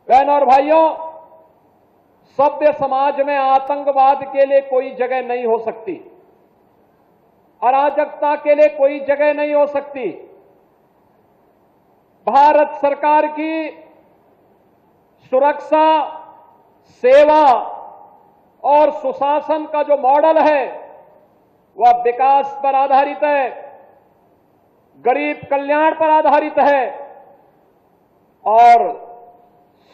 बहन और भाइयों, सभ्य समाज में आतंकवाद के लिए कोई जगह नहीं हो सकती, अराजकता के लिए कोई जगह नहीं हो सकती। भारत सरकार की सुरक्षा, सेवा और सुशासन का जो मॉडल है वह विकास पर आधारित है, गरीब कल्याण पर आधारित है और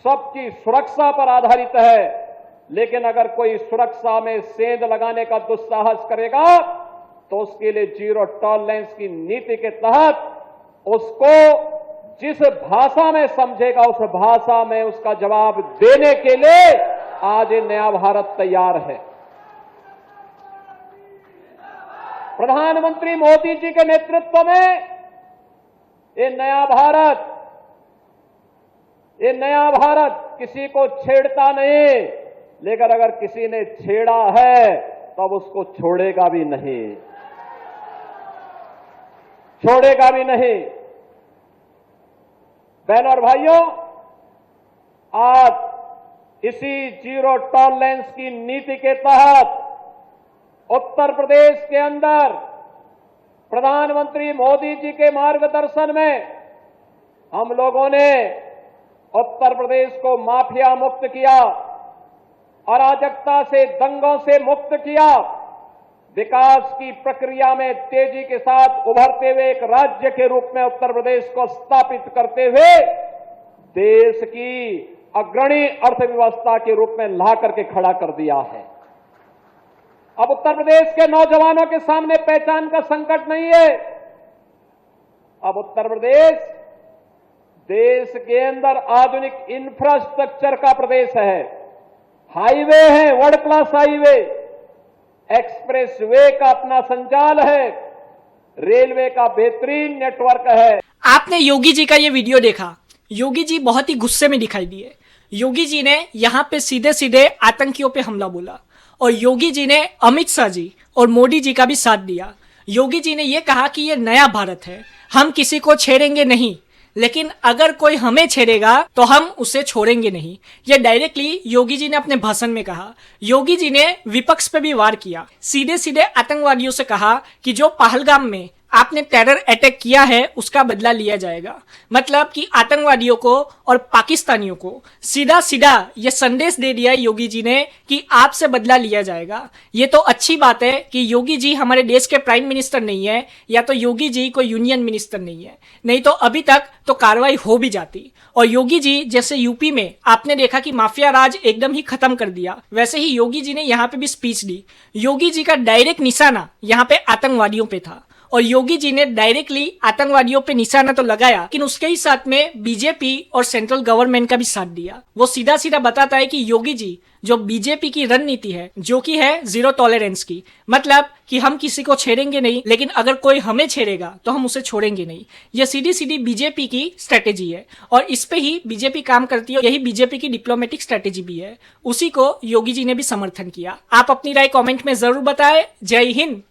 सबकी सुरक्षा पर आधारित है। लेकिन अगर कोई सुरक्षा में सेंध लगाने का दुस्साहस करेगा तो उसके लिए जीरो टॉलरेंस की नीति के तहत उसको जिस भाषा में समझेगा उस भाषा में उसका जवाब देने के लिए आज ये नया भारत तैयार है। प्रधानमंत्री मोदी जी के नेतृत्व में ये नया भारत किसी को छेड़ता नहीं, लेकिन अगर किसी ने छेड़ा है तब उसको छोड़ेगा भी नहीं। बहनों और भाइयों, आज इसी जीरो टॉलरेंस की नीति के तहत उत्तर प्रदेश के अंदर प्रधानमंत्री मोदी जी के मार्गदर्शन में हम लोगों ने उत्तर प्रदेश को माफिया मुक्त किया, अराजकता से, दंगों से मुक्त किया, विकास की प्रक्रिया में तेजी के साथ उभरते हुए एक राज्य के रूप में उत्तर प्रदेश को स्थापित करते हुए देश की अग्रणी अर्थव्यवस्था के रूप में ला करके खड़ा कर दिया है। अब उत्तर प्रदेश के नौजवानों के सामने पहचान का संकट नहीं है। अब उत्तर प्रदेश देश के अंदर आधुनिक इंफ्रास्ट्रक्चर का प्रदेश है। हाईवे है, world class highway, express way का अपना संजाल है, रेलवे का बेहतरीन नेटवर्क है। आपने योगी जी का ये वीडियो देखा। योगी जी बहुत ही गुस्से में दिखाई दिए। योगी जी ने यहाँ पे सीधे सीधे आतंकियों पे हमला बोला और योगी जी ने अमित शाह जी और मोदी जी का भी साथ दिया। योगी जी ने ये कहा कि ये नया भारत है, हम किसी को छेड़ेंगे नहीं, लेकिन अगर कोई हमें छेड़ेगा तो हम उसे छोड़ेंगे नहीं। यह डायरेक्टली योगी जी ने अपने भाषण में कहा। योगी जी ने विपक्ष पे भी वार किया, सीधे सीधे आतंकवादियों से कहा कि जो पहलगाम में आपने टेरर अटैक किया है उसका बदला लिया जाएगा। मतलब कि आतंकवादियों को और पाकिस्तानियों को सीधा सीधा यह संदेश दे दिया योगी जी ने कि आपसे बदला लिया जाएगा। ये तो अच्छी बात है कि योगी जी हमारे देश के प्राइम मिनिस्टर नहीं है, या तो योगी जी कोई यूनियन मिनिस्टर नहीं है, नहीं तो अभी तक तो कार्रवाई हो भी जाती। और योगी जी जैसे यूपी में आपने देखा कि माफिया राज एकदम ही खत्म कर दिया, वैसे ही योगी जी ने यहाँ पे भी स्पीच दी। योगी जी का डायरेक्ट निशाना यहाँ पे आतंकवादियों पे था और योगी जी ने डायरेक्टली आतंकवादियों पे निशाना तो लगाया, लेकिन उसके ही साथ में बीजेपी और सेंट्रल गवर्नमेंट का भी साथ दिया। वो सीधा सीधा बताता है कि योगी जी जो बीजेपी की रणनीति है, जो कि है जीरो टॉलरेंस की, मतलब कि हम किसी को छेड़ेंगे नहीं, लेकिन अगर कोई हमें छेड़ेगा तो हम उसे छोड़ेंगे नहीं। यह सीधी सीधी बीजेपी की स्ट्रेटेजी है और इस पे ही बीजेपी काम करती है। यही बीजेपी की डिप्लोमेटिक स्ट्रेटेजी भी है। उसी को योगी जी ने भी समर्थन किया। आप अपनी राय कमेंट में जरूर बताएं। जय हिंद।